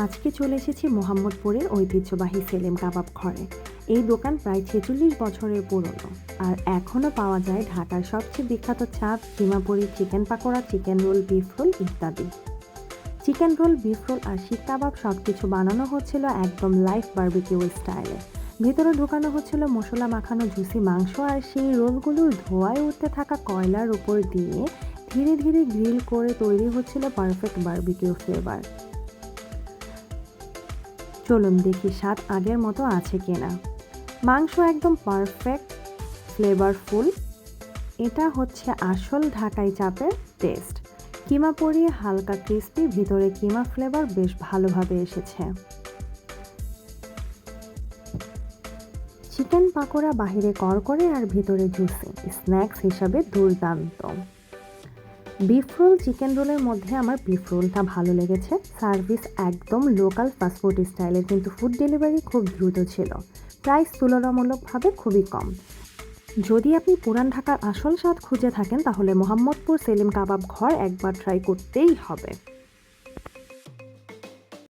আজকে চলে এসেছি মোহাম্মদপুরের ঐতিহ্যবাহী সেলিম কাবাব ঘরে। এই দোকান প্রায় ৪৬ বছরের পুরনো, আর এখনও পাওয়া যায় ঢাকার সবচেয়ে বিখ্যাত চাপ, কিমাপুরি, chicken pakora, chicken roll, beef roll ইত্যাদি। চিকেন রোল, বিফ রোল আর শিক কাবাব সব কিছু বানানো হচ্ছিল একদম লাইভ বারবিকিউ স্টাইলে। ভেতরে ঢোকানো হচ্ছিল মশলা মাখানো জুসি মাংস, আর সেই রোলগুলোর ধোঁয়ায় উঠতে থাকা কয়লার উপর দিয়ে ধীরে ধীরে গ্রিল করে তৈরি হচ্ছিল পারফেক্ট বারবিকিউ ফ্লেভার। চলুন দেখি স্বাদ আগের মতো আছে কিনা। মাংস একদম পারফেক্ট ফ্লেভারফুল। এটা হচ্ছে আসল ঢাকাই চাপের টেস্ট। কিমা পরিয়ে হালকা ক্রিস্পি, ভিতরে কিমা ফ্লেভার বেশ ভালোভাবে এসেছে। চিকেন পাকোড়া বাহিরে করকরে আর ভিতরে জুসি, স্ন্যাক্স হিসাবে দুর্দান্ত। বিফ রোল, চিকেন রোলের মধ্যে আমার বিফ রোলটা ভালো লেগেছে। সার্ভিস একদম লোকাল ফাস্টফুড স্টাইলের, কিন্তু ফুড ডেলিভারি খুব দ্রুত ছিল। প্রাইস তুলনামূলকভাবে খুবই কম। যদি আপনি পুরান ঢাকার আসল স্বাদ খুঁজে থাকেন, তাহলে মোহাম্মদপুর সেলিম কাবাব ঘর একবার ট্রাই করতেই হবে।